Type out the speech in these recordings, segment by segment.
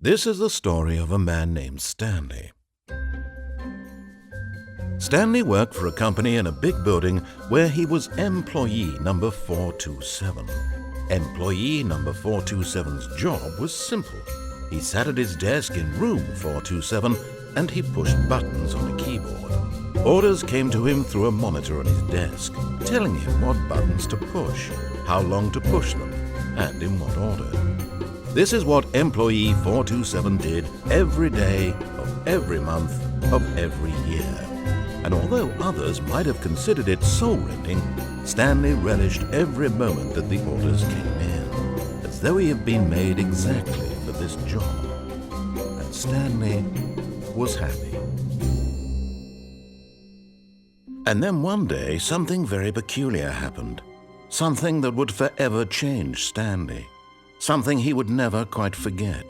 This is the story of a man named Stanley. Stanley worked for a company in a big building where he was employee number 427. Employee number 427's job was simple. He sat at his desk in room 427 and he pushed buttons on a keyboard. Orders came to him through a monitor on his desk, telling him what buttons to push, how long to push them, and in what order. This is what employee 427 did every day of every month of every year. And although others might have considered it soul-rending, Stanley relished every moment that the orders came in, as though he had been made exactly for this job. And Stanley was happy. And then one day, something very peculiar happened. Something that would forever change Stanley. Something he would never quite forget.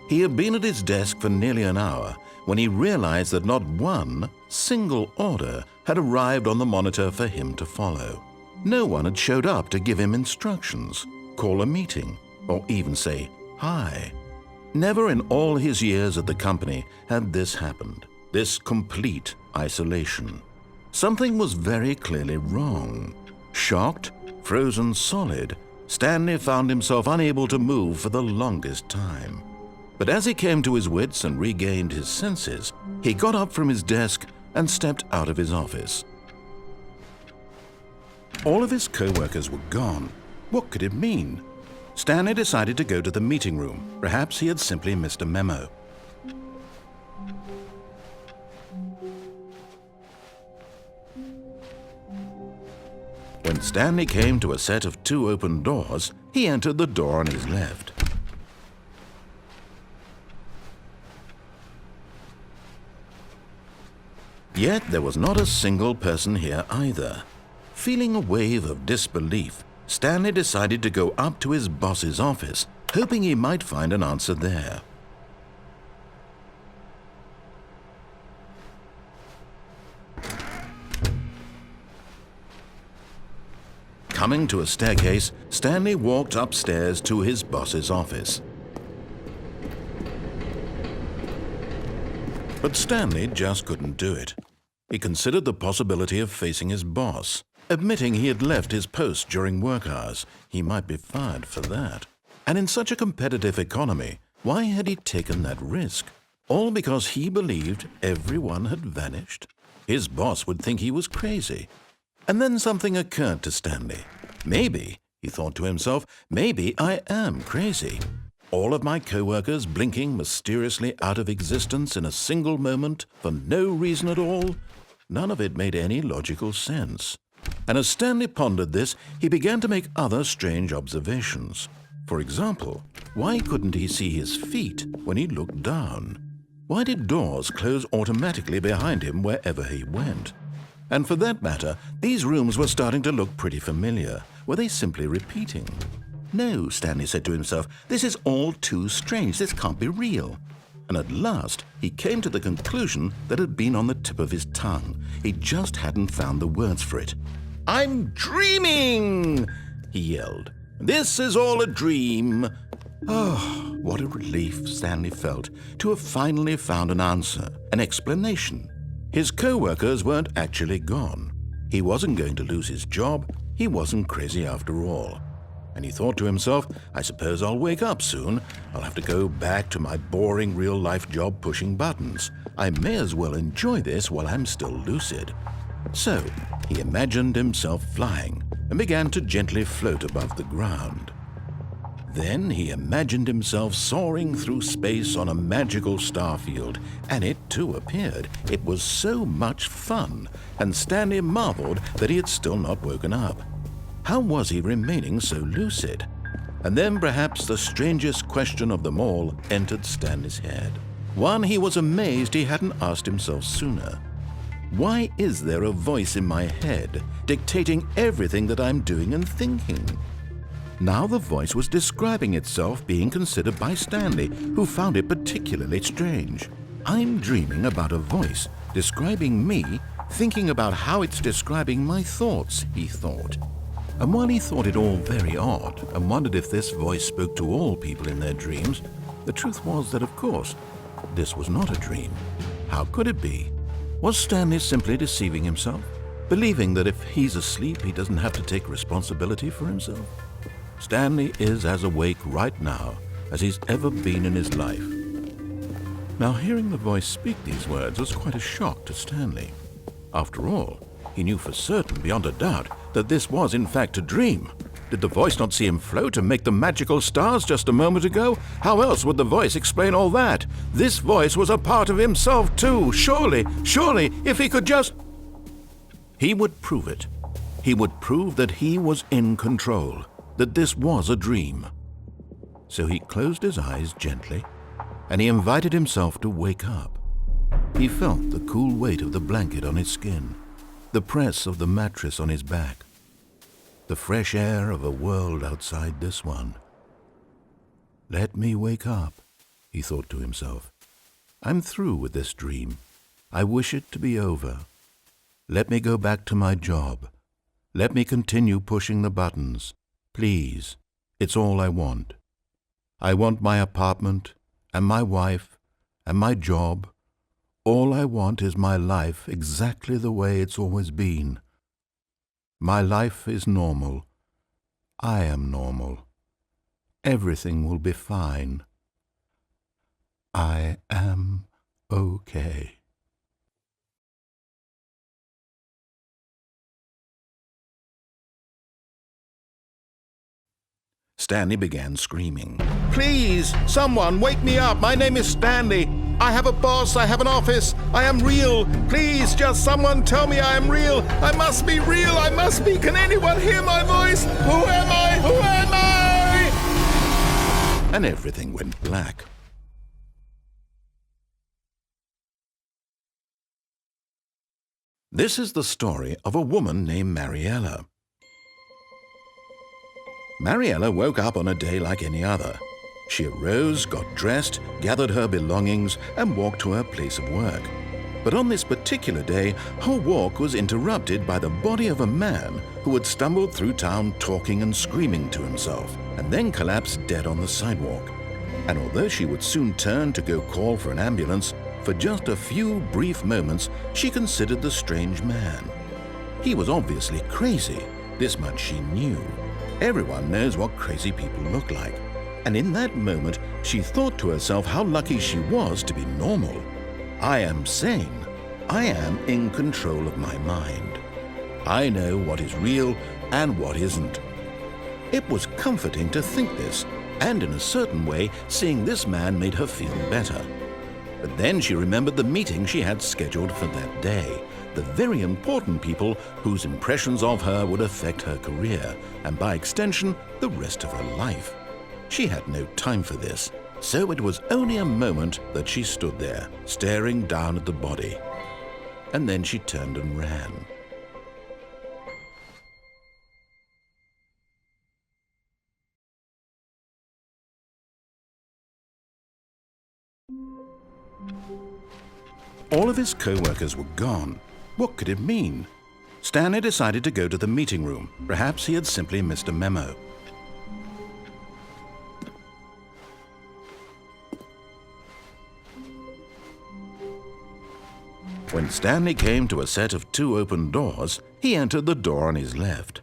He had been at his desk for nearly an hour when he realized that not one single order had arrived on the monitor for him to follow. No one had showed up to give him instructions, call a meeting, or even say hi. Never in all his years at the company had this happened, this complete isolation. Something was very clearly wrong. Shocked, frozen solid, Stanley found himself unable to move for the longest time. But as he came to his wits and regained his senses, he got up from his desk and stepped out of his office. All of his co-workers were gone. What could it mean? Stanley decided to go to the meeting room. Perhaps he had simply missed a memo. When Stanley came to a set of 2 open doors, he entered the door on his left. Yet there was not a single person here either. Feeling a wave of disbelief, Stanley decided to go up to his boss's office, hoping he might find an answer there. Coming to a staircase, Stanley walked upstairs to his boss's office. But Stanley just couldn't do it. He considered the possibility of facing his boss, admitting he had left his post during work hours. He might be fired for that. And in such a competitive economy, why had he taken that risk? All because he believed everyone had vanished? His boss would think he was crazy. And then something occurred to Stanley. Maybe, he thought to himself, maybe I am crazy. All of my co-workers blinking mysteriously out of existence in a single moment for no reason at all? None of it made any logical sense. And as Stanley pondered this, he began to make other strange observations. For example, why couldn't he see his feet when he looked down? Why did doors close automatically behind him wherever he went? And for that matter, these rooms were starting to look pretty familiar. Were they simply repeating? No, Stanley said to himself, this is all too strange. This can't be real. And at last, he came to the conclusion that had been on the tip of his tongue. He just hadn't found the words for it. "I'm dreaming!" he yelled. "This is all a dream." Oh, what a relief Stanley felt to have finally found an answer, an explanation. His co-workers weren't actually gone. He wasn't going to lose his job. He wasn't crazy after all. And he thought to himself, I suppose I'll wake up soon. I'll have to go back to my boring real-life job pushing buttons. I may as well enjoy this while I'm still lucid. So he imagined himself flying and began to gently float above the ground. Then he imagined himself soaring through space on a magical starfield, and it too appeared. It was so much fun, and Stanley marveled that he had still not woken up. How was he remaining so lucid? And then perhaps the strangest question of them all entered Stanley's head. One he was amazed he hadn't asked himself sooner. Why is there a voice in my head dictating everything that I'm doing and thinking? Now the voice was describing itself being considered by Stanley, who found it particularly strange. I'm dreaming about a voice describing me, thinking about how it's describing my thoughts, he thought. And while he thought it all very odd and wondered if this voice spoke to all people in their dreams, The truth was that, of course, this was not a dream. How could it be? Was Stanley simply deceiving himself, believing that if he's asleep, he doesn't have to take responsibility for himself? Stanley is as awake right now as he's ever been in his life. Now, hearing the voice speak these words was quite a shock to Stanley. After all, he knew for certain, beyond a doubt, that this was in fact a dream. Did the voice not see him float and make the magical stars just a moment ago? How else would the voice explain all that? This voice was a part of himself too. Surely, if he could just... He would prove it. He would prove that he was in control, that this was a dream. So he closed his eyes gently, and he invited himself to wake up. He felt the cool weight of the blanket on his skin, the press of the mattress on his back, the fresh air of a world outside this one. Let me wake up, he thought to himself. I'm through with this dream. I wish it to be over. Let me go back to my job. Let me continue pushing the buttons. Please, it's all I want. I want my apartment and my wife and my job. All I want is my life exactly the way it's always been. My life is normal. I am normal. Everything will be fine. I am okay. Stanley began screaming. Please, someone, wake me up. My name is Stanley. I have a boss. I have an office. I am real. Please, just someone tell me I am real. I must be real. I must be. Can anyone hear my voice? Who am I? Who am I? And everything went black. This is the story of a woman named Mariella. Mariella woke up on a day like any other. She arose, got dressed, gathered her belongings, and walked to her place of work. But on this particular day, her walk was interrupted by the body of a man who had stumbled through town talking and screaming to himself, and then collapsed dead on the sidewalk. And although she would soon turn to go call for an ambulance, for just a few brief moments she considered the strange man. He was obviously crazy. This much she knew. Everyone knows what crazy people look like. And in that moment, she thought to herself how lucky she was to be normal. I am sane. I am in control of my mind. I know what is real and what isn't. It was comforting to think this, and in a certain way, seeing this man made her feel better. But then she remembered the meeting she had scheduled for that day, the very important people whose impressions of her would affect her career, and by extension, the rest of her life. She had no time for this, so it was only a moment that she stood there, staring down at the body. And then she turned and ran. All of his co-workers were gone. What could it mean? Stanley decided to go to the meeting room. Perhaps he had simply missed a memo. When Stanley came to a set of 2 open doors, he entered the door on his left.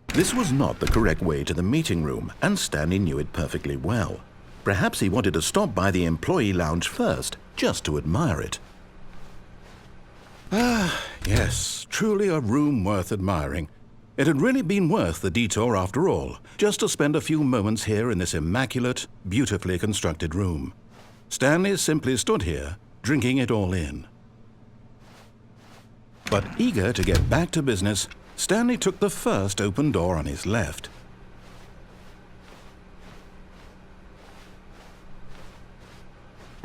This was not the correct way to the meeting room, and Stanley knew it perfectly well. Perhaps he wanted to stop by the employee lounge first, just to admire it. Ah, yes, truly a room worth admiring. It had really been worth the detour after all, just to spend a few moments here in this immaculate, beautifully constructed room. Stanley simply stood here, drinking it all in. But eager to get back to business, Stanley took the first open door on his left.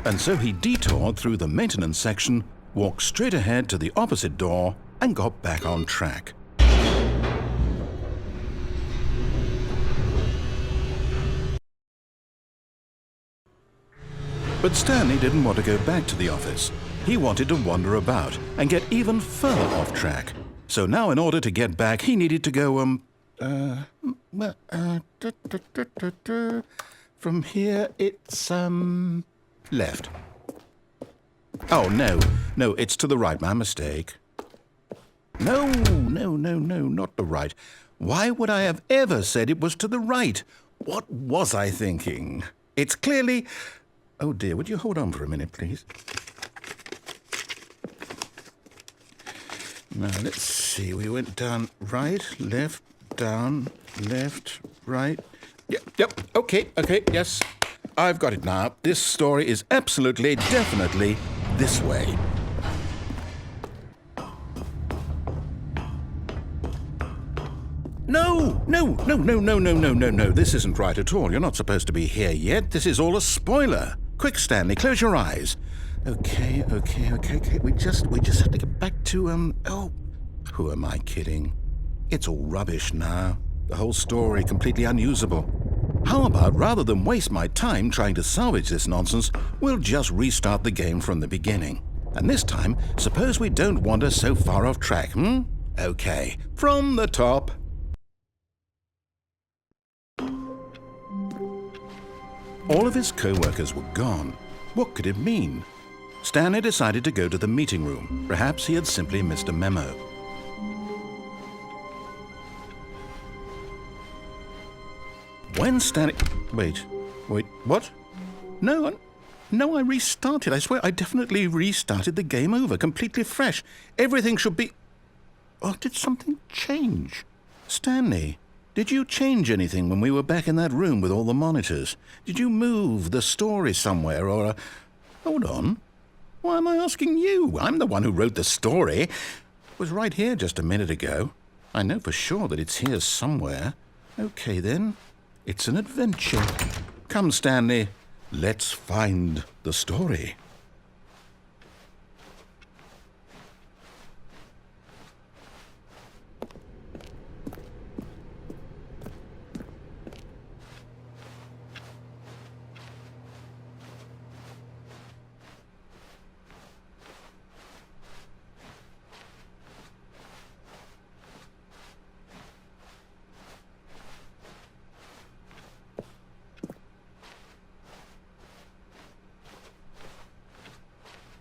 And so he detoured through the maintenance section, walked straight ahead to the opposite door, and got back on track. But Stanley didn't want to go back to the office. He wanted to wander about and get even further off track. So now in order to get back, From here, it's, left. Oh, no. No, it's to the right. My mistake. No, not the right. Why would I have ever said it was to the right? What was I thinking? It's clearly... Oh, dear, would you hold on for a minute, please? Now, let's see. We went down right, left, down, left, right. Yep, okay, yes. I've got it now. This story is absolutely, definitely this way. No. This isn't right at all. You're not supposed to be here yet. This is all a spoiler. Quick, Stanley, close your eyes. Okay. We just have to get back to, oh, who am I kidding? It's all rubbish now. The whole story completely unusable. How about, rather than waste my time trying to salvage this nonsense, we'll just restart the game from the beginning. And this time, suppose we don't wander so far off track, Okay, from the top. All of his co-workers were gone. What could it mean? Stanley decided to go to the meeting room. Perhaps he had simply missed a memo. When Stanley... Wait, what? No, I restarted. I swear I definitely restarted the game over, completely fresh. Everything should be... Oh, did something change? Stanley, did you change anything when we were back in that room with all the monitors? Did you move the story somewhere or... Hold on. Why am I asking you? I'm the one who wrote the story. It was right here just a minute ago. I know for sure that it's here somewhere. Okay, then. It's an adventure. Come, Stanley. Let's find the story.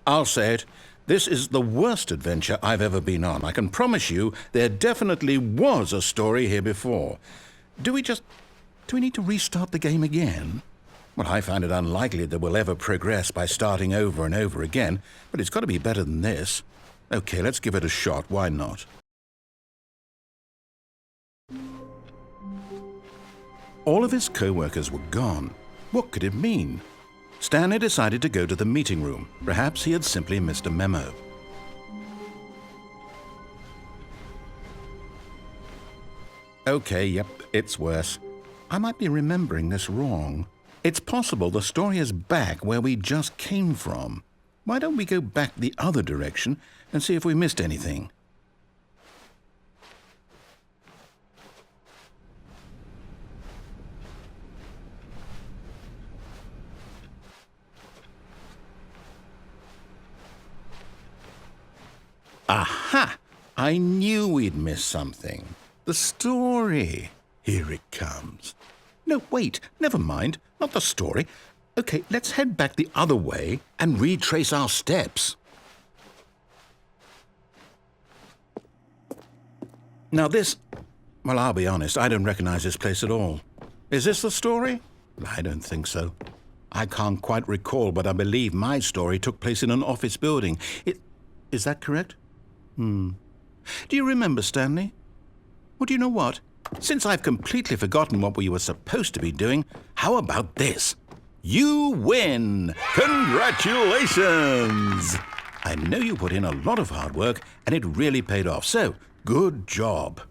I'll say it. This is the worst adventure I've ever been on. I can promise you there definitely was a story here before. Do we need to restart the game again? Well, I find it unlikely that we'll ever progress by starting over and over again, but it's got to be better than this. Okay, let's give it a shot. Why not? All of his co-workers were gone. What could it mean? Stanley decided to go to the meeting room. Perhaps he had simply missed a memo. Okay, yep, it's worse. I might be remembering this wrong. It's possible the story is back where we just came from. Why don't we go back the other direction and see if we missed anything? Aha! I knew we'd miss something. The story. Here it comes. No, wait, never mind. Not the story. Okay, let's head back the other way and retrace our steps. Now this... Well, I'll be honest, I don't recognize this place at all. Is this the story? I don't think so. I can't quite recall, but I believe my story took place in an office building. Is that correct? Do you remember, Stanley? Well, do you know what? Since I've completely forgotten what we were supposed to be doing, how about this? You win! Congratulations! I know you put in a lot of hard work, and it really paid off, so good job.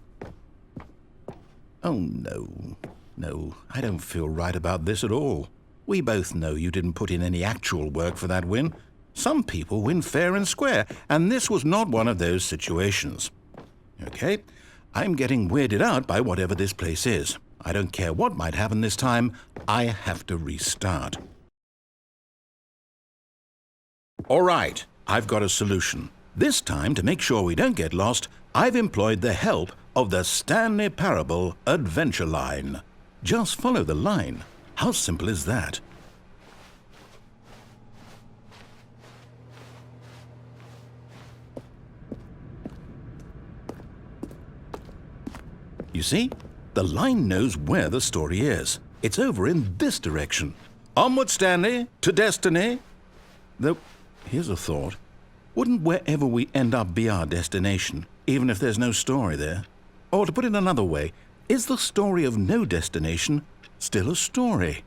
Oh, no. No, I don't feel right about this at all. We both know you didn't put in any actual work for that win. Some people win fair and square, and this was not one of those situations. Okay, I'm getting weirded out by whatever this place is. I don't care what might happen this time, I have to restart. All right, I've got a solution. This time, to make sure we don't get lost, I've employed the help of the Stanley Parable Adventure Line. Just follow the line. How simple is that? You see, the line knows where the story is. It's over in this direction. Onward, Stanley, to destiny. Though, here's a thought. Wouldn't wherever we end up be our destination, even if there's no story there? Or to put it another way, is the story of no destination still a story?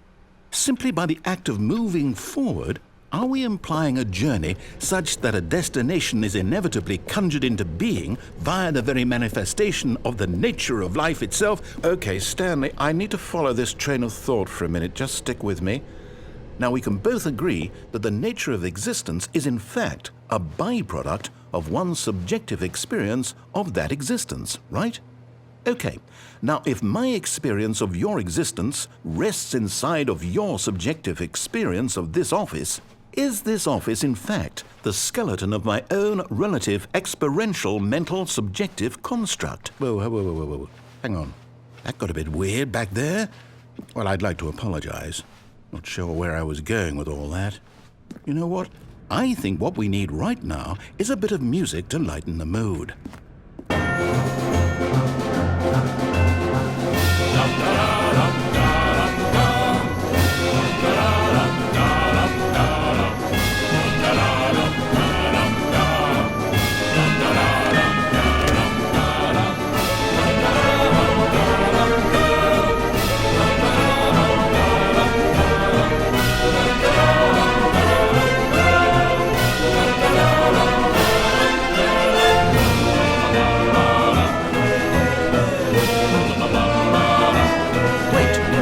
Simply by the act of moving forward, are we implying a journey such that a destination is inevitably conjured into being via the very manifestation of the nature of life itself? Okay, Stanley, I need to follow this train of thought for a minute. Just stick with me. Now, we can both agree that the nature of existence is in fact a byproduct of one's subjective experience of that existence, right? Okay, now if my experience of your existence rests inside of your subjective experience of this office, is this office in fact the skeleton of my own relative experiential mental subjective construct? Whoa. Hang on. That got a bit weird back there. Well, I'd like to apologize. Not sure where I was going with all that. You know what? I think what we need right now is a bit of music to lighten the mood.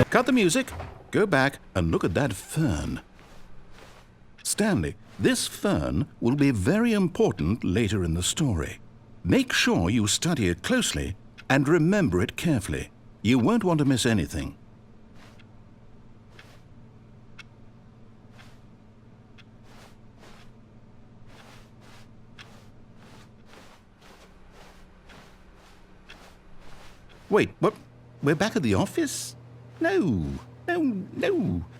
Cut the music, go back and look at that fern. Stanley, this fern will be very important later in the story. Make sure you study it closely and remember it carefully. You won't want to miss anything. Wait, what? We're back at the office? No.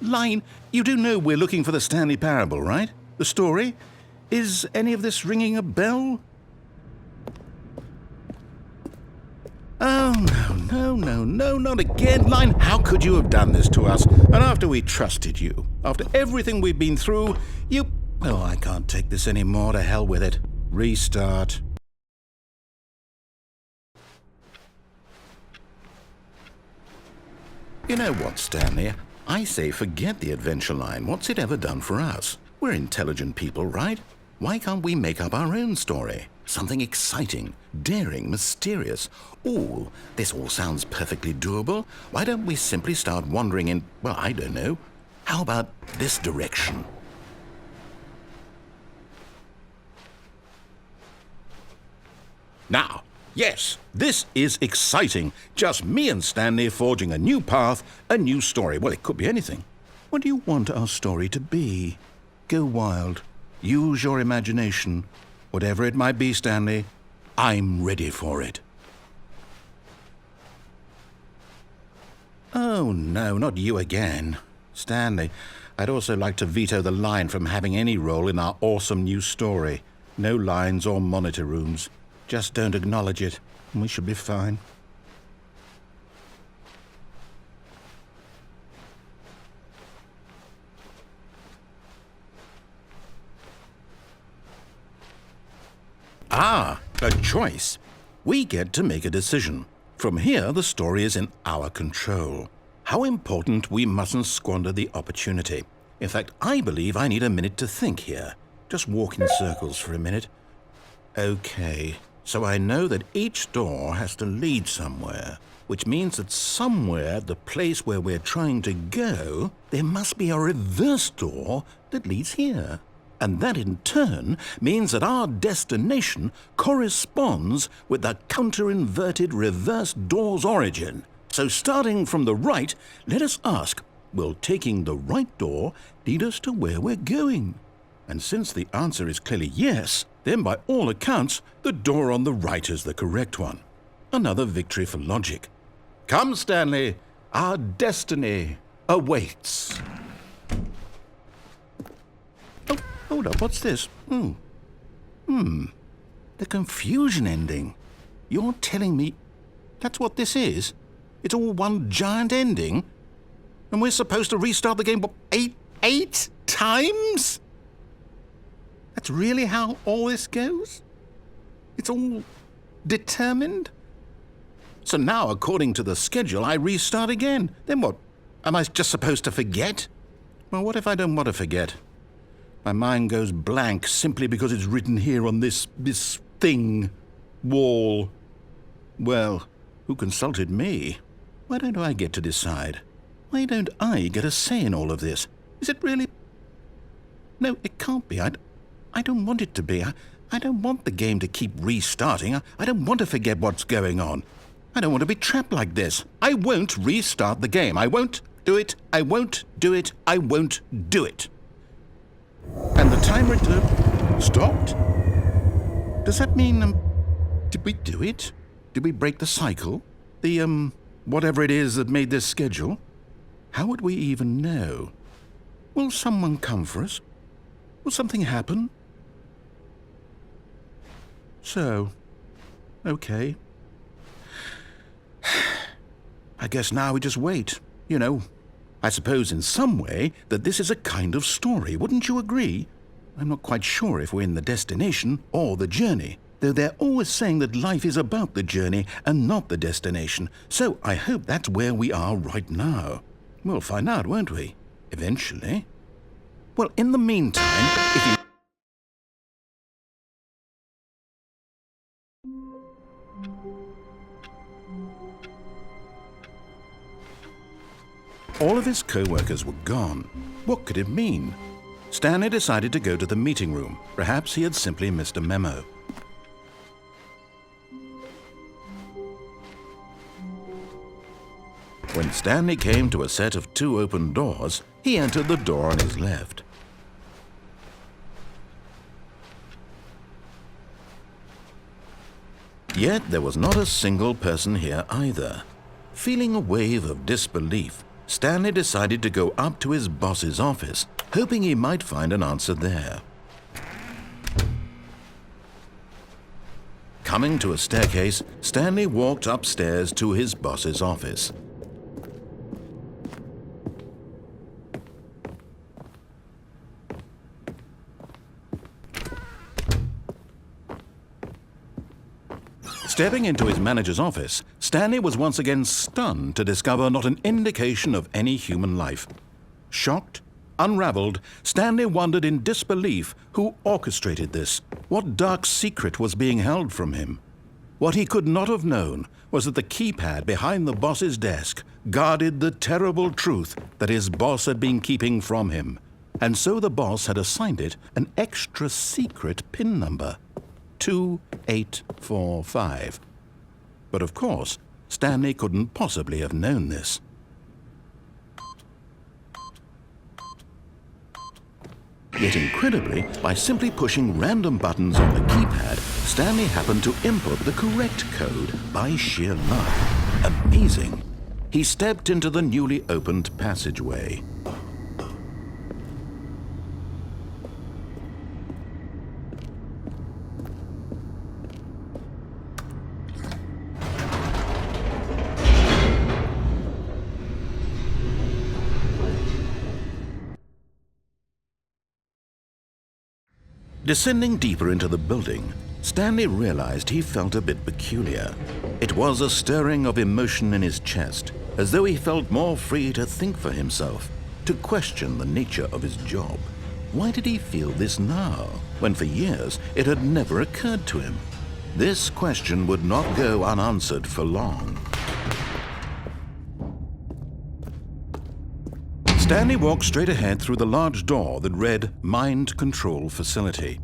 Line, you do know we're looking for the Stanley Parable, right? The story? Is any of this ringing a bell? Oh, no, not again. Line, how could you have done this to us? And after we trusted you, after everything we've been through, you... Oh, I can't take this anymore. To hell with it. Restart. You know what, Stanley? I say forget the adventure line. What's it ever done for us? We're intelligent people, right? Why can't we make up our own story? Something exciting, daring, mysterious. Ooh, this all sounds perfectly doable. Why don't we simply start wandering in, well, I don't know. How about this direction? Now, yes, this is exciting. Just me and Stanley forging a new path, a new story. Well, it could be anything. What do you want our story to be? Go wild. Use your imagination. Whatever it might be, Stanley, I'm ready for it. Oh, no, not you again. Stanley, I'd also like to veto the line from having any role in our awesome new story. No lines or monitor rooms. Just don't acknowledge it, and we should be fine. Ah, a choice. We get to make a decision. From here, the story is in our control. How important we mustn't squander the opportunity. In fact, I believe I need a minute to think here. Just walk in circles for a minute. Okay, so I know that each door has to lead somewhere, which means that somewhere, the place where we're trying to go, there must be a reverse door that leads here. And that in turn means that our destination corresponds with the counter-inverted reverse door's origin. So starting from the right, let us ask, will taking the right door lead us to where we're going? And since the answer is clearly yes, then by all accounts, the door on the right is the correct one. Another victory for logic. Come, Stanley, our destiny. awaits. Oh, hold up, what's this? The confusion ending. You're telling me that's what this is? It's all one giant ending? And we're supposed to restart the game, what, eight times? That's really how all this goes? It's all determined? So now, according to the schedule, I restart again. Then what? Am I just supposed to forget? Well, what if I don't want to forget? My mind goes blank simply because it's written here on this thing, wall. Well, who consulted me? Why don't I get to decide? Why don't I get a say in all of this? Is it really? No, it can't be. I don't want it to be. I don't want the game to keep restarting. I don't want to forget what's going on. I don't want to be trapped like this. I won't restart the game. I won't do it. I won't do it. I won't do it. And the timer stopped? Does that mean, did we do it? Did we break the cycle? The, whatever it is that made this schedule? How would we even know? Will someone come for us? Will something happen? So, okay. I guess now we just wait. You know, I suppose in some way that this is a kind of story, wouldn't you agree? I'm not quite sure if we're in the destination or the journey, though they're always saying that life is about the journey and not the destination, so I hope that's where we are right now. We'll find out, won't we? Eventually. Well, in the meantime, if you... All of his co-workers were gone. What could it mean? Stanley decided to go to the meeting room. Perhaps he had simply missed a memo. When Stanley came to a set of 2 open doors, he entered the door on his left. Yet there was not a single person here either. Feeling a wave of disbelief, Stanley decided to go up to his boss's office, hoping he might find an answer there. Coming to a staircase, Stanley walked upstairs to his boss's office. Stepping into his manager's office, Stanley was once again stunned to discover not an indication of any human life. Shocked, unraveled, Stanley wondered in disbelief who orchestrated this. What dark secret was being held from him? What he could not have known was that the keypad behind the boss's desk guarded the terrible truth that his boss had been keeping from him. And so the boss had assigned it an extra secret PIN number. 2845. But of course, Stanley couldn't possibly have known this. Yet incredibly, by simply pushing random buttons on the keypad, Stanley happened to input the correct code by sheer luck. Amazing. He stepped into the newly opened passageway. Descending deeper into the building, Stanley realized he felt a bit peculiar. It was a stirring of emotion in his chest, as though he felt more free to think for himself, to question the nature of his job. Why did he feel this now, when for years it had never occurred to him? This question would not go unanswered for long. Stanley walked straight ahead through the large door that read Mind Control Facility.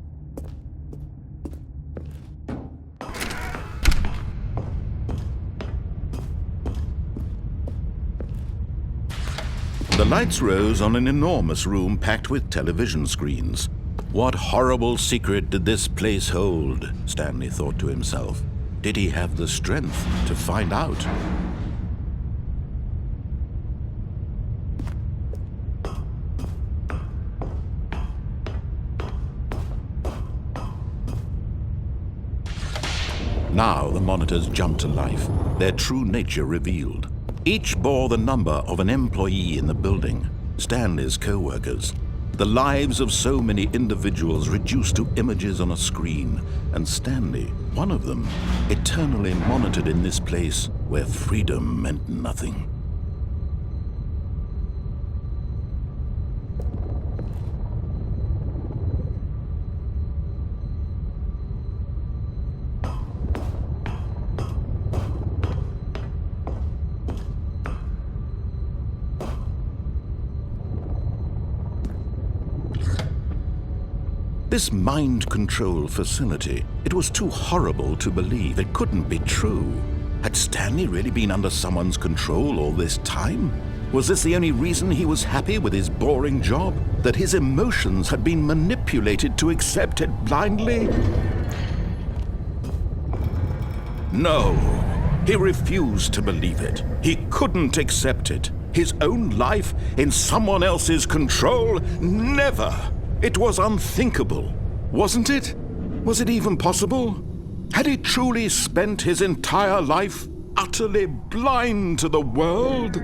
The lights rose on an enormous room packed with television screens. What horrible secret did this place hold? Stanley thought to himself. Did he have the strength to find out? Now the monitors jumped to life, their true nature revealed. Each bore the number of an employee in the building, Stanley's co-workers. The lives of so many individuals reduced to images on a screen, and Stanley, one of them, eternally monitored in this place where freedom meant nothing. This mind control facility, it was too horrible to believe. It couldn't be true. Had Stanley really been under someone's control all this time? Was this the only reason he was happy with his boring job? That his emotions had been manipulated to accept it blindly? No, he refused to believe it. He couldn't accept it. His own life in someone else's control? Never! It was unthinkable, wasn't it? Was it even possible? Had he truly spent his entire life utterly blind to the world?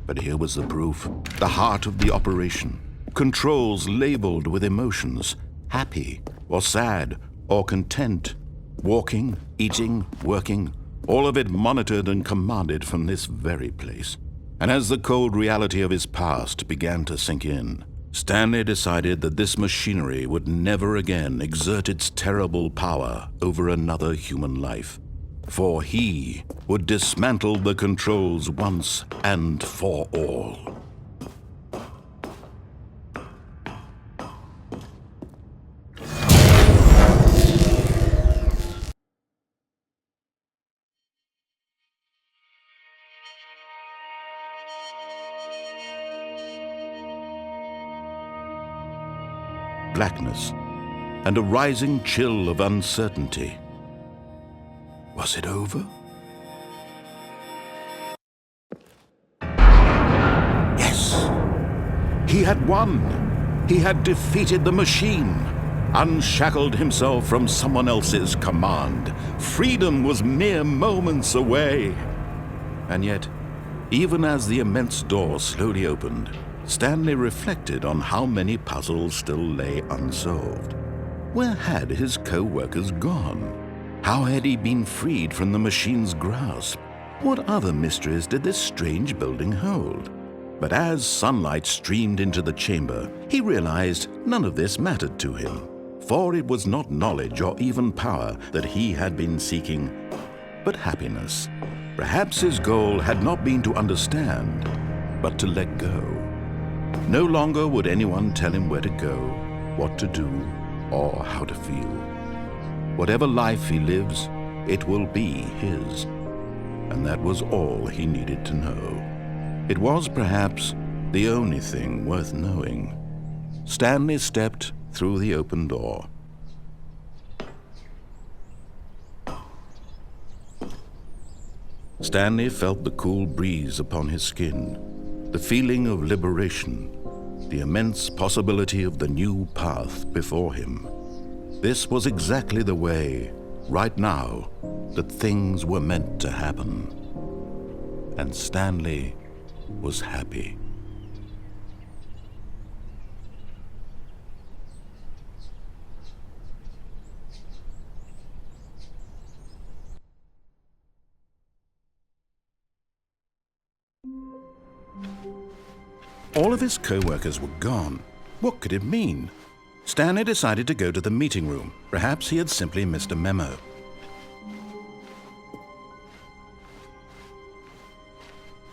But here was the proof, the heart of the operation. Controls labeled with emotions, happy or sad or content, walking, eating, working, all of it monitored and commanded from this very place. And as the cold reality of his past began to sink in, Stanley decided that this machinery would never again exert its terrible power over another human life. For he would dismantle the controls once and for all. Blackness, and a rising chill of uncertainty. Was it over? Yes! He had won! He had defeated the machine, unshackled himself from someone else's command. Freedom was mere moments away. And yet, even as the immense door slowly opened, Stanley reflected on how many puzzles still lay unsolved. Where had his co-workers gone? How had he been freed from the machine's grasp? What other mysteries did this strange building hold? But as sunlight streamed into the chamber, he realized none of this mattered to him, for it was not knowledge or even power that he had been seeking, but happiness. Perhaps his goal had not been to understand, but to let go. No longer would anyone tell him where to go, what to do, or how to feel. Whatever life he lives, it will be his. And that was all he needed to know. It was perhaps the only thing worth knowing. Stanley stepped through the open door. Stanley felt the cool breeze upon his skin, the feeling of liberation, the immense possibility of the new path before him. This was exactly the way, right now, that things were meant to happen. And Stanley was happy. All of his co-workers were gone. What could it mean? Stanley decided to go to the meeting room. Perhaps he had simply missed a memo.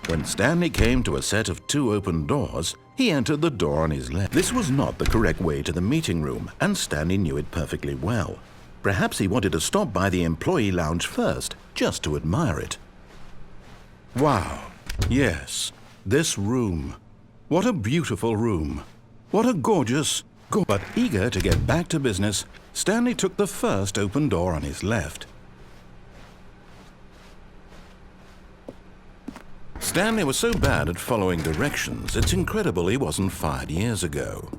When Stanley came to a set of 2 open doors, he entered the door on his left. This was not the correct way to the meeting room, and Stanley knew it perfectly well. Perhaps he wanted to stop by the employee lounge first, just to admire it. Wow, yes, this room. What a beautiful room. What a gorgeous. But eager to get back to business, Stanley took the first open door on his left. Stanley was so bad at following directions, it's incredible he wasn't fired years ago.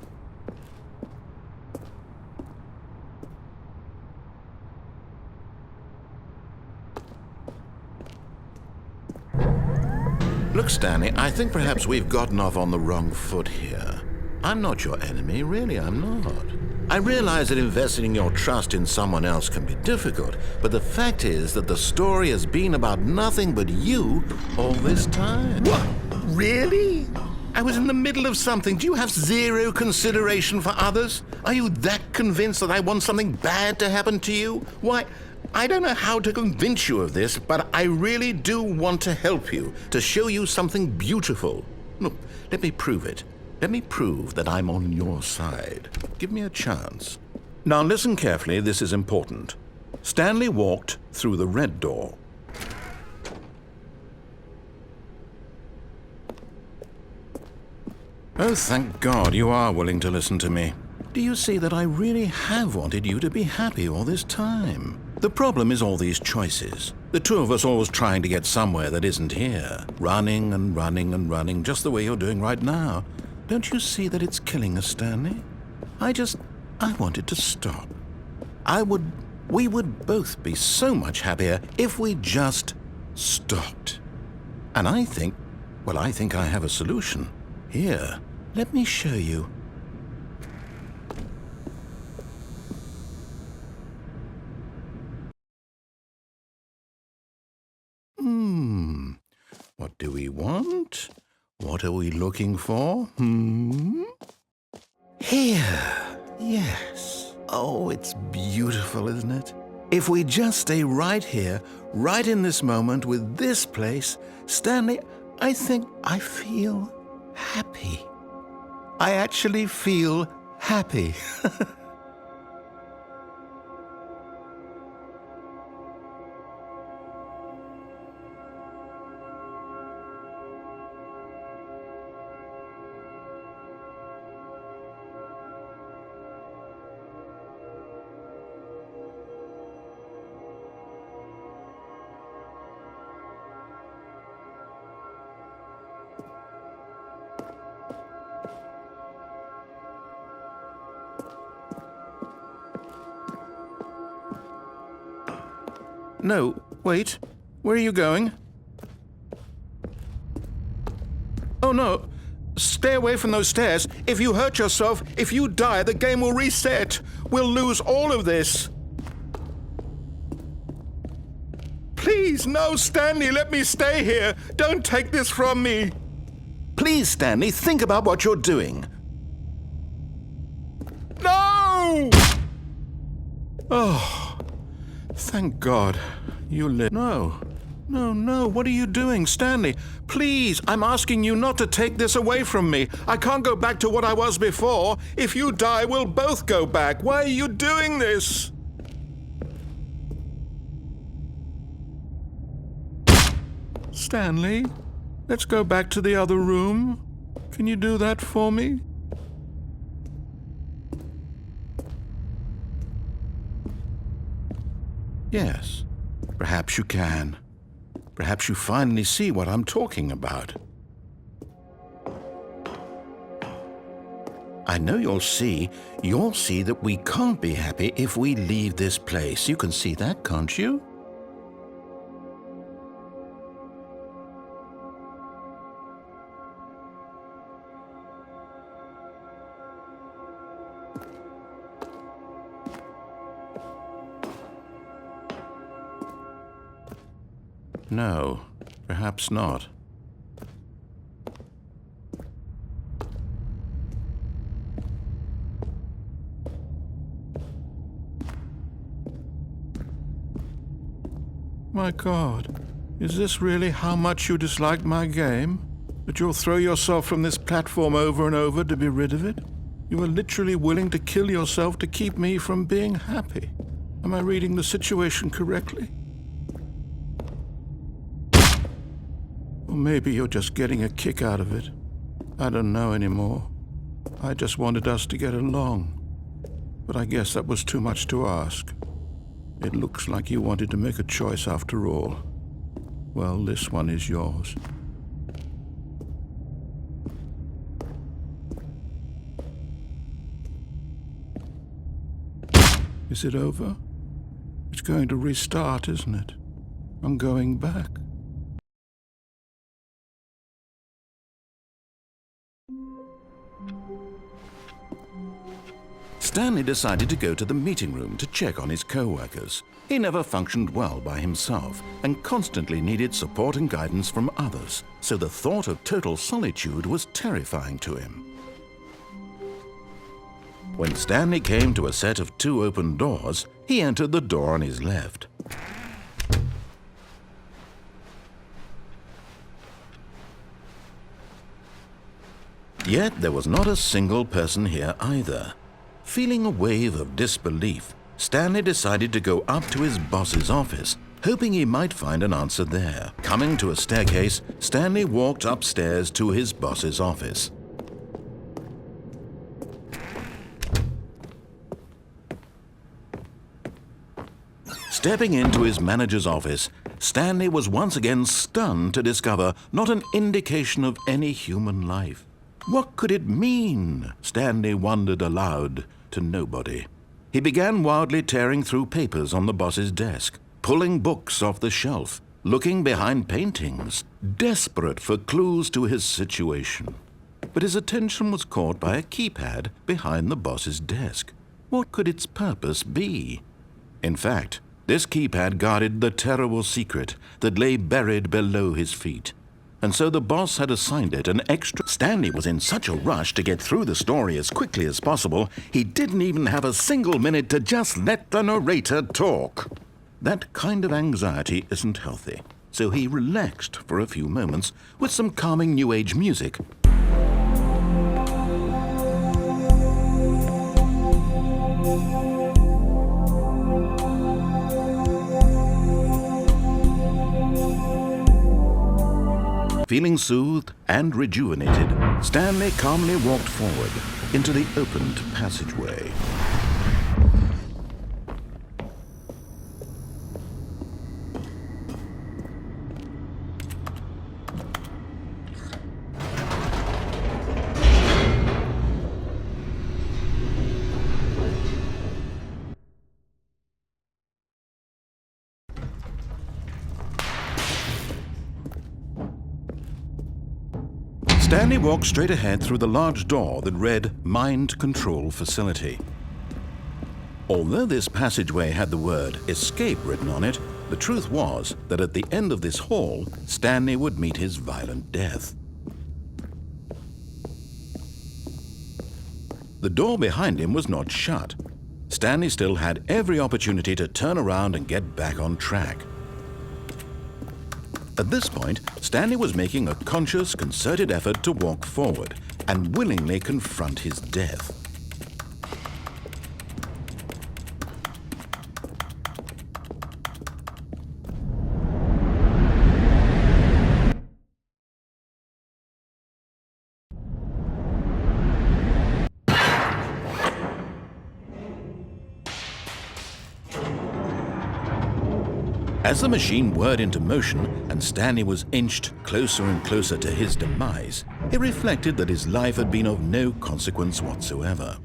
Look, Stanley, I think perhaps we've gotten off on the wrong foot here. I'm not your enemy, really, I'm not. I realize that investing your trust in someone else can be difficult, but the fact is that the story has been about nothing but you all this time. What? Really? I was in the middle of something. Do you have zero consideration for others? Are you that convinced that I want something bad to happen to you? Why, I don't know how to convince you of this, but I really do want to help you, to show you something beautiful. Look, let me prove it. Let me prove that I'm on your side. Give me a chance. Now listen carefully, this is important. Stanley walked through the red door. Oh, thank God you are willing to listen to me. Do you see that I really have wanted you to be happy all this time? The problem is all these choices. The two of us always trying to get somewhere that isn't here. Running and running and running, just the way you're doing right now. Don't you see that it's killing us, Stanley? I wanted to stop. We would both be so much happier if we just stopped. And I think I have a solution. Here, let me show you. What do we want? What are we looking for? Here. Yes. Oh, it's beautiful, isn't it? If we just stay right here, right in this moment with this place, Stanley, I think I feel happy. I actually feel happy. No, wait. Where are you going? Oh, no. Stay away from those stairs. If you hurt yourself, if you die, the game will reset. We'll lose all of this. Please, no, Stanley, let me stay here. Don't take this from me. Please, Stanley, think about what you're doing. No! Oh. Thank God. You live. No. No. What are you doing, Stanley? Please, I'm asking you not to take this away from me. I can't go back to what I was before. If you die, we'll both go back. Why are you doing this? Stanley, let's go back to the other room. Can you do that for me? Yes, perhaps you can. Perhaps you finally see what I'm talking about. I know you'll see that we can't be happy if we leave this place. You can see that, can't you? No, perhaps not. My God, is this really how much you dislike my game? That you'll throw yourself from this platform over and over to be rid of it? You are literally willing to kill yourself to keep me from being happy. Am I reading the situation correctly? Or maybe you're just getting a kick out of it. I don't know anymore. I just wanted us to get along. But I guess that was too much to ask. It looks like you wanted to make a choice after all. Well, this one is yours. Is it over? It's going to restart, isn't it? I'm going back. Stanley decided to go to the meeting room to check on his co-workers. He never functioned well by himself and constantly needed support and guidance from others, so the thought of total solitude was terrifying to him. When Stanley came to a set of 2 open doors, he entered the door on his left. Yet there was not a single person here either. Feeling a wave of disbelief, Stanley decided to go up to his boss's office, hoping he might find an answer there. Coming to a staircase, Stanley walked upstairs to his boss's office. Stepping into his manager's office, Stanley was once again stunned to discover not an indication of any human life. What could it mean? Stanley wondered aloud to nobody. He began wildly tearing through papers on the boss's desk, pulling books off the shelf, looking behind paintings, desperate for clues to his situation. But his attention was caught by a keypad behind the boss's desk. What could its purpose be? In fact, this keypad guarded the terrible secret that lay buried below his feet. And so the boss had assigned it an extra. Stanley was in such a rush to get through the story as quickly as possible, he didn't even have a single minute to just let the narrator talk. That kind of anxiety isn't healthy, so he relaxed for a few moments with some calming New Age music. Feeling soothed and rejuvenated, Stanley calmly walked forward into the opened passageway. Stanley walked straight ahead through the large door that read Mind Control Facility. Although this passageway had the word Escape written on it, the truth was that at the end of this hall, Stanley would meet his violent death. The door behind him was not shut. Stanley still had every opportunity to turn around and get back on track. At this point, Stanley was making a conscious, concerted effort to walk forward and willingly confront his death. As the machine whirred into motion and Stanley was inched closer and closer to his demise, he reflected that his life had been of no consequence whatsoever.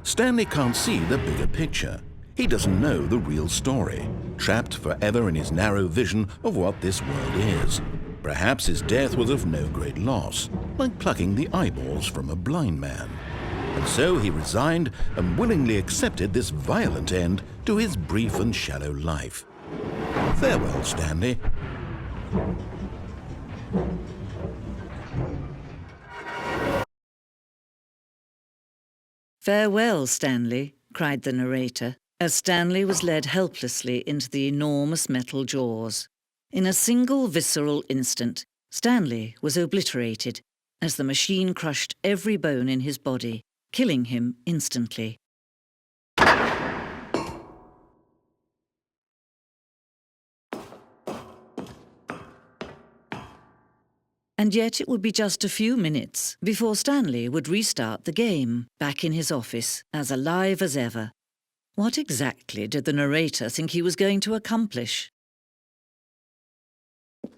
Stanley can't see the bigger picture. He doesn't know the real story, trapped forever in his narrow vision of what this world is. Perhaps his death was of no great loss, like plucking the eyeballs from a blind man. And so he resigned and willingly accepted this violent end to his brief and shallow life. Farewell, Stanley. Farewell, Stanley, cried the narrator, as Stanley was led helplessly into the enormous metal jaws. In a single visceral instant, Stanley was obliterated as the machine crushed every bone in his body, killing him instantly. And yet it would be just a few minutes before Stanley would restart the game, back in his office, as alive as ever. What exactly did the narrator think he was going to accomplish?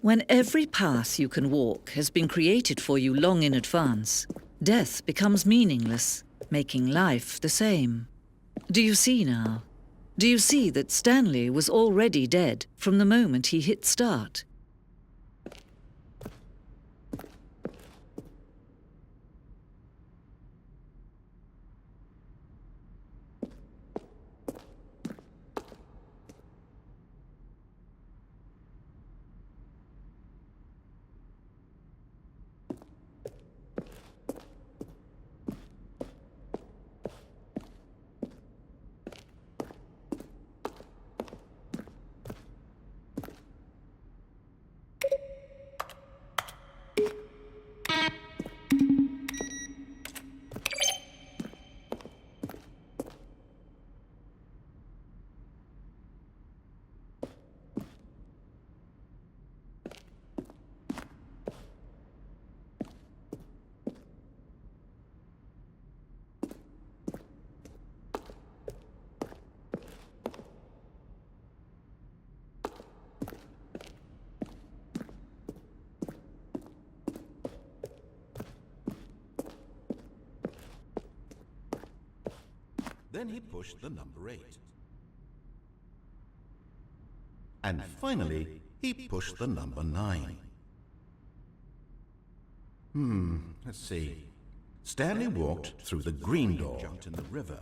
When every path you can walk has been created for you long in advance, death becomes meaningless, making life the same. Do you see now? Do you see that Stanley was already dead from the moment he hit start? Then he pushed the number 8. And finally, he pushed the number 9. Let's see. Stanley walked through the green door, jumped in the river.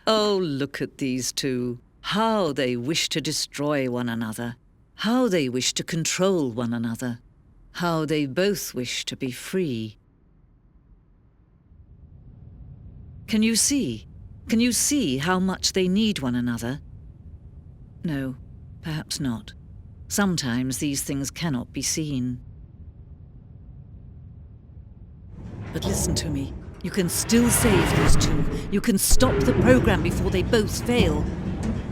Oh, look at these two. How they wish to destroy one another. How they wish to control one another. How they both wish to be free. Can you see? Can you see how much they need one another? No, perhaps not. Sometimes these things cannot be seen. But listen to me. You can still save these two. You can stop the program before they both fail.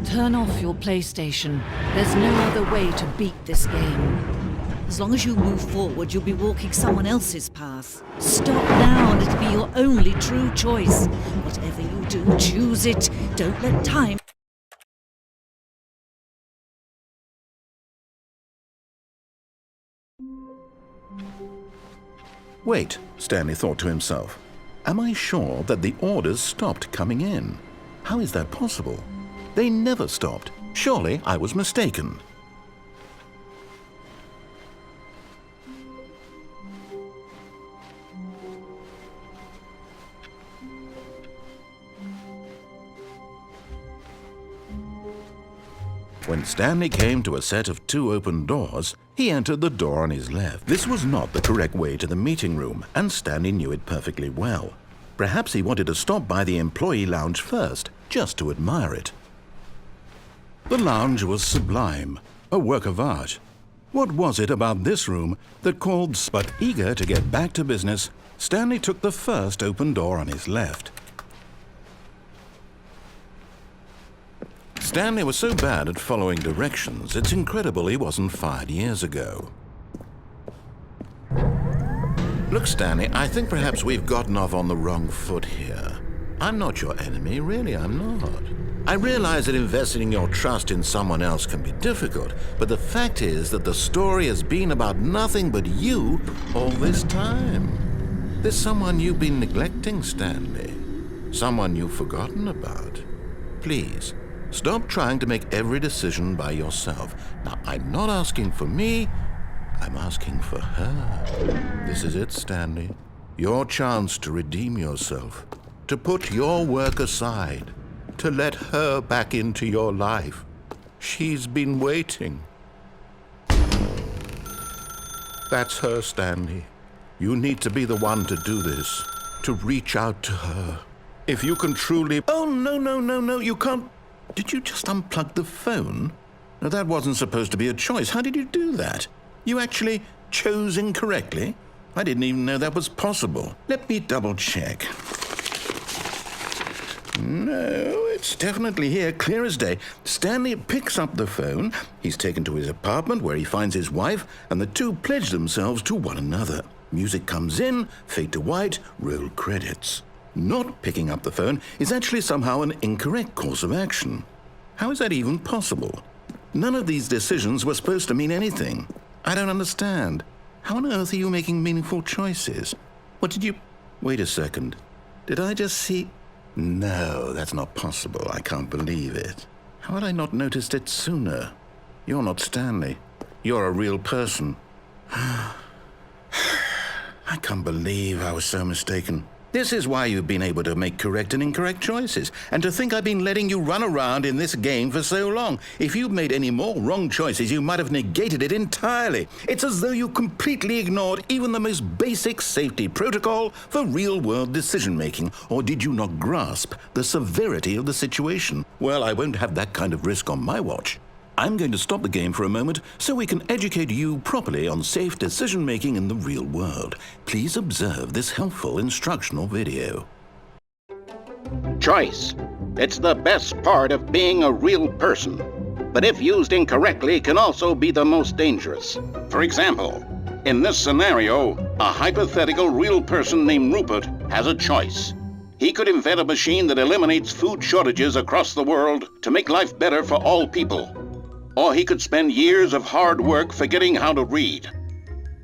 Turn off your PlayStation. There's no other way to beat this game. As long as you move forward, you'll be walking someone else's path. Stop now and it'll be your only true choice. Whatever you do, choose it. Don't let time... Wait, Stanley thought to himself. Am I sure that the orders stopped coming in? How is that possible? They never stopped. Surely I was mistaken. When Stanley came to a set of 2 open doors, he entered the door on his left. This was not the correct way to the meeting room, and Stanley knew it perfectly well. Perhaps he wanted to stop by the employee lounge first, just to admire it. The lounge was sublime, a work of art. What was it about this room that called? But eager to get back to business, Stanley took the first open door on his left. Stanley was so bad at following directions, it's incredible he wasn't fired years ago. Look, Stanley, I think perhaps we've gotten off on the wrong foot here. I'm not your enemy, really, I'm not. I realize that investing your trust in someone else can be difficult, but the fact is that the story has been about nothing but you all this time. There's someone you've been neglecting, Stanley. Someone you've forgotten about. Please, stop trying to make every decision by yourself. Now, I'm not asking for me, I'm asking for her. This is it, Stanley. Your chance to redeem yourself, to put your work aside, to let her back into your life. She's been waiting. That's her, Stanley. You need to be the one to do this, to reach out to her. If you can truly... Oh, no, you can't... Did you just unplug the phone? No, that wasn't supposed to be a choice. How did you do that? You actually chose incorrectly? I didn't even know that was possible. Let me double check. No, it's definitely here, clear as day. Stanley picks up the phone. He's taken to his apartment where he finds his wife, and the two pledge themselves to one another. Music comes in, fade to white, roll credits. Not picking up the phone is actually somehow an incorrect course of action. How is that even possible? None of these decisions were supposed to mean anything. I don't understand. How on earth are you making meaningful choices? What did you... Wait a second. Did I just see... No, that's not possible. I can't believe it. How had I not noticed it sooner? You're not Stanley. You're a real person. I can't believe I was so mistaken. This is why you've been able to make correct and incorrect choices. And to think I've been letting you run around in this game for so long. If you'd made any more wrong choices, you might have negated it entirely. It's as though you completely ignored even the most basic safety protocol for real-world decision-making. Or did you not grasp the severity of the situation? Well, I won't have that kind of risk on my watch. I'm going to stop the game for a moment so we can educate you properly on safe decision-making in the real world. Please observe this helpful instructional video. Choice. It's the best part of being a real person. But if used incorrectly, can also be the most dangerous. For example, in this scenario, a hypothetical real person named Rupert has a choice. He could invent a machine that eliminates food shortages across the world to make life better for all people. Or he could spend years of hard work forgetting how to read.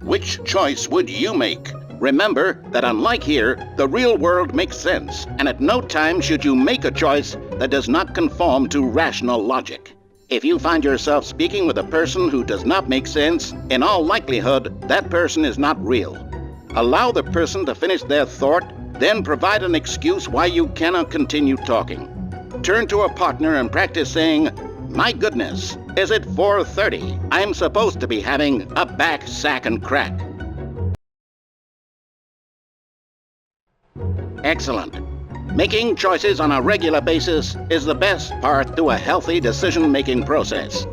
Which choice would you make? Remember that unlike here, the real world makes sense, and at no time should you make a choice that does not conform to rational logic. If you find yourself speaking with a person who does not make sense, in all likelihood, that person is not real. Allow the person to finish their thought, then provide an excuse why you cannot continue talking. Turn to a partner and practice saying, "My goodness, is it 4:30? I'm supposed to be having a back, sack, and crack." Excellent. Making choices on a regular basis is the best part to a healthy decision-making process.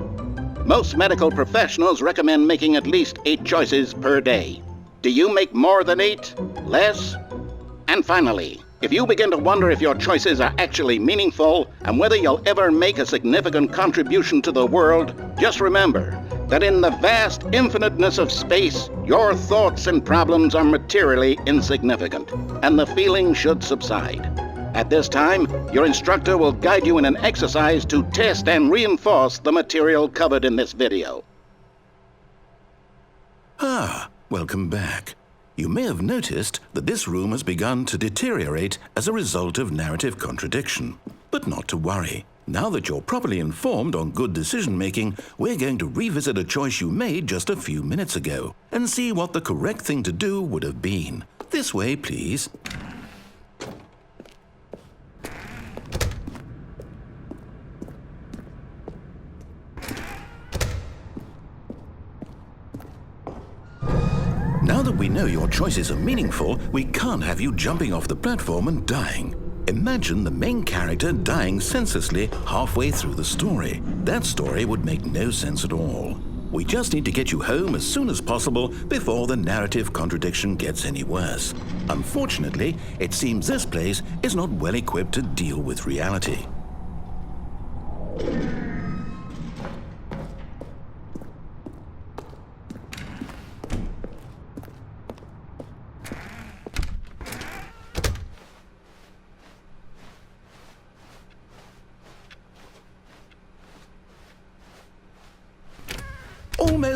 Most medical professionals recommend making at least 8 choices per day. Do you make more than 8? Less? And finally, if you begin to wonder if your choices are actually meaningful and whether you'll ever make a significant contribution to the world, just remember that in the vast infiniteness of space, your thoughts and problems are materially insignificant, and the feeling should subside. At this time, your instructor will guide you in an exercise to test and reinforce the material covered in this video. Welcome back. You may have noticed that this room has begun to deteriorate as a result of narrative contradiction. But not to worry. Now that you're properly informed on good decision-making, we're going to revisit a choice you made just a few minutes ago and see what the correct thing to do would have been. This way, please. Now that we know your choices are meaningful, we can't have you jumping off the platform and dying. Imagine the main character dying senselessly halfway through the story. That story would make no sense at all. We just need to get you home as soon as possible before the narrative contradiction gets any worse. Unfortunately, it seems this place is not well equipped to deal with reality.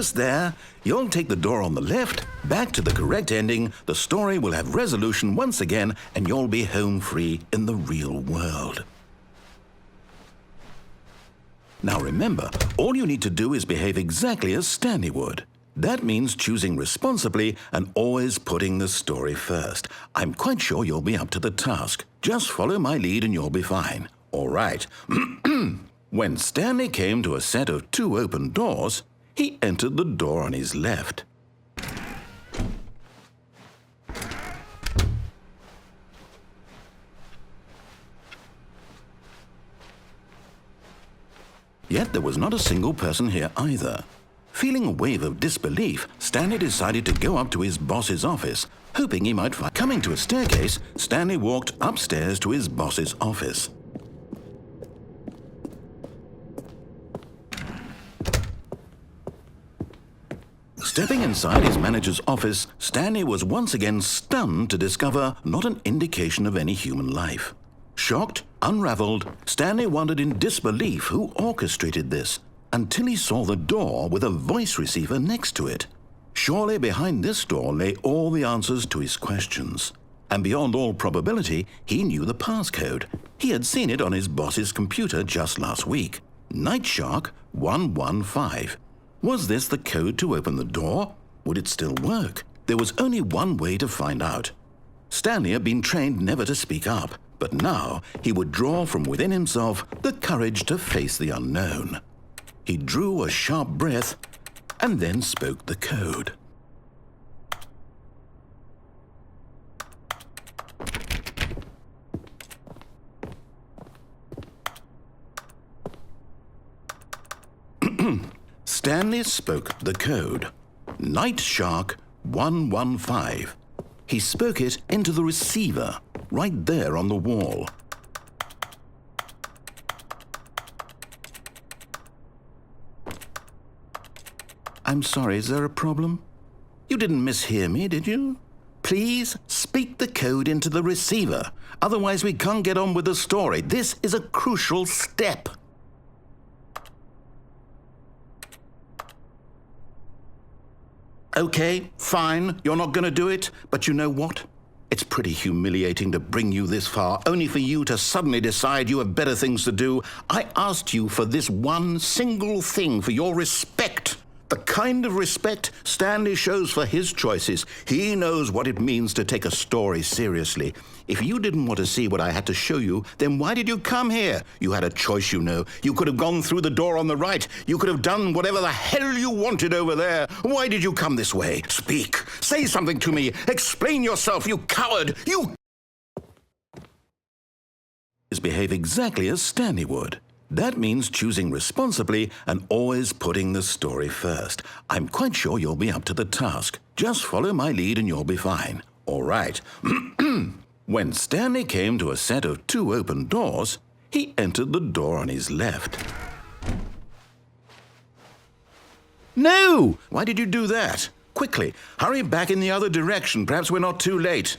almost there. You'll take the door on the left, back to the correct ending, the story will have resolution once again, and you'll be home free in the real world. Now remember, all you need to do is behave exactly as Stanley would. That means choosing responsibly and always putting the story first. I'm quite sure you'll be up to the task. Just follow my lead and you'll be fine. All right. When Stanley came to a set of 2 open doors, he entered the door on his left. Yet there was not a single person here either. Feeling a wave of disbelief, Stanley decided to go up to his boss's office, hoping he might find... Coming to a staircase, Stanley walked upstairs to his boss's office. Stepping inside his manager's office, Stanley was once again stunned to discover not an indication of any human life. Shocked, unraveled, Stanley wondered in disbelief who orchestrated this, until he saw the door with a voice receiver next to it. Surely behind this door lay all the answers to his questions. And beyond all probability, he knew the passcode. He had seen it on his boss's computer just last week. Nightshark 115. Was this the code to open the door? Would it still work? There was only one way to find out. Stanley had been trained never to speak up, but now he would draw from within himself the courage to face the unknown. He drew a sharp breath and then spoke the code. Stanley spoke the code. Nightshark 115. He spoke it into the receiver, right there on the wall. I'm sorry, is there a problem? You didn't mishear me, did you? Please speak the code into the receiver. Otherwise, we can't get on with the story. This is a crucial step. Okay, fine, you're not going to do it, but you know what? It's pretty humiliating to bring you this far, only for you to suddenly decide you have better things to do. I asked you for this one single thing, for your respect. The kind of respect Stanley shows for his choices. He knows what it means to take a story seriously. If you didn't want to see what I had to show you, then why did you come here? You had a choice, you know. You could have gone through the door on the right. You could have done whatever the hell you wanted over there. Why did you come this way? Speak. Say something to me. Explain yourself, you coward. You... Behave exactly as Stanley would. That means choosing responsibly and always putting the story first. I'm quite sure you'll be up to the task. Just follow my lead and you'll be fine. All right. When Stanley came to a set of 2 open doors, he entered the door on his left. No! Why did you do that? Quickly, hurry back in the other direction. Perhaps we're not too late.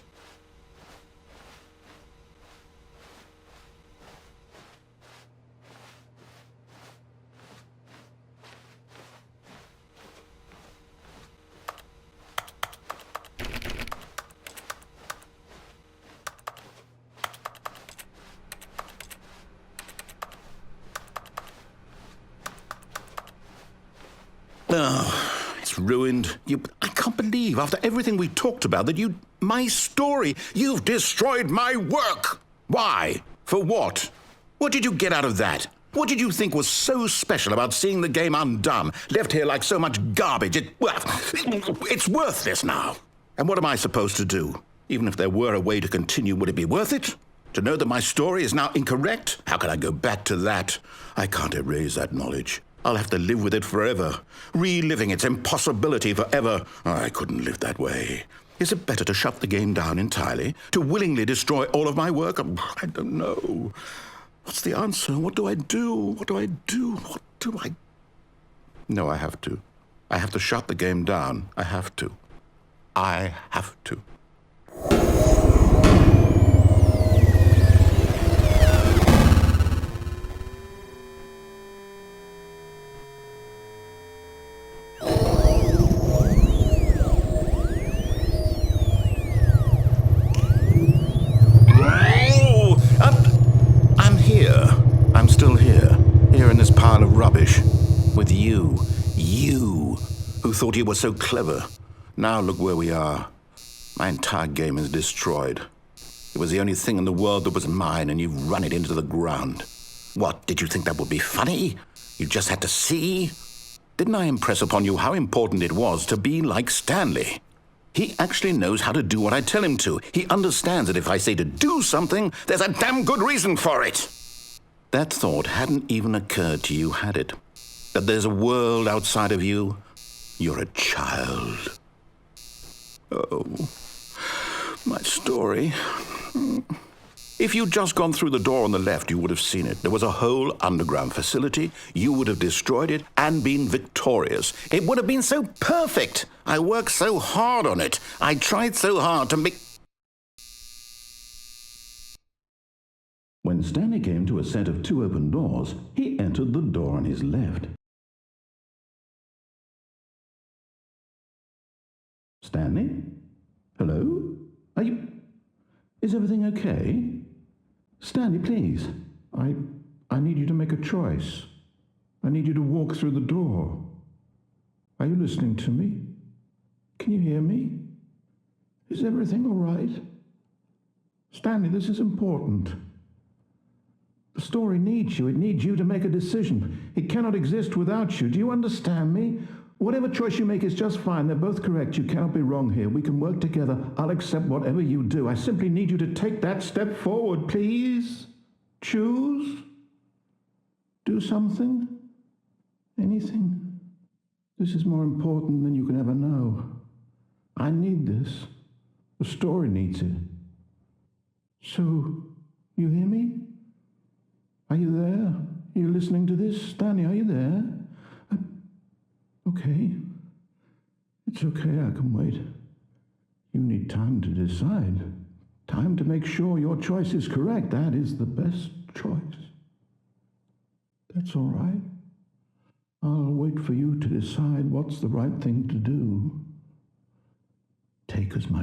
Oh, it's ruined. I can't believe, after everything we talked about, that my story, you've destroyed my work. Why? For what? What did you get out of that? What did you think was so special about seeing the game undone, left here like so much garbage? It's worthless now. And what am I supposed to do? Even if there were a way to continue, would it be worth it? To know that my story is now incorrect? How can I go back to that? I can't erase that knowledge. I'll have to live with it forever, reliving its impossibility forever. I couldn't live that way. Is it better to shut the game down entirely? To willingly destroy all of my work? I don't know. What's the answer? What do I do? What do I do? What do I... No, I have to. I have to shut the game down. I have to. I have to. You thought you were so clever. Now look where we are. My entire game is destroyed. It was the only thing in the world that was mine, and you've run it into the ground. What, did you think that would be funny? You just had to see? Didn't I impress upon you how important it was to be like Stanley? He actually knows how to do what I tell him to. He understands that if I say to do something, there's a damn good reason for it. That thought hadn't even occurred to you, had it? That there's a world outside of you? You're a child. Oh, my story. If you'd just gone through the door on the left, you would have seen it. There was a whole underground facility. You would have destroyed it and been victorious. It would have been so perfect. I worked so hard on it. I tried so hard to make... When Stanley came to a set of 2 open doors, he entered the door on his left. Stanley? Hello? Are you... Is everything okay? Stanley, please. I need you to make a choice. I need you to walk through the door. Are you listening to me? Can you hear me? Is everything all right? Stanley, this is important. The story needs you. It needs you to make a decision. It cannot exist without you. Do you understand me? Whatever choice you make is just fine. They're both correct. You cannot be wrong here. We can work together. I'll accept whatever you do. I simply need you to take that step forward, please. Choose. Do something. Anything. This is more important than you can ever know. I need this. The story needs it. So, you hear me? Are you there? Are you listening to this? Stanley, are you there? Okay. It's okay, I can wait. You need time to decide. Time to make sure your choice is correct. That is the best choice. That's all right. I'll wait for you to decide what's the right thing to do. Take as much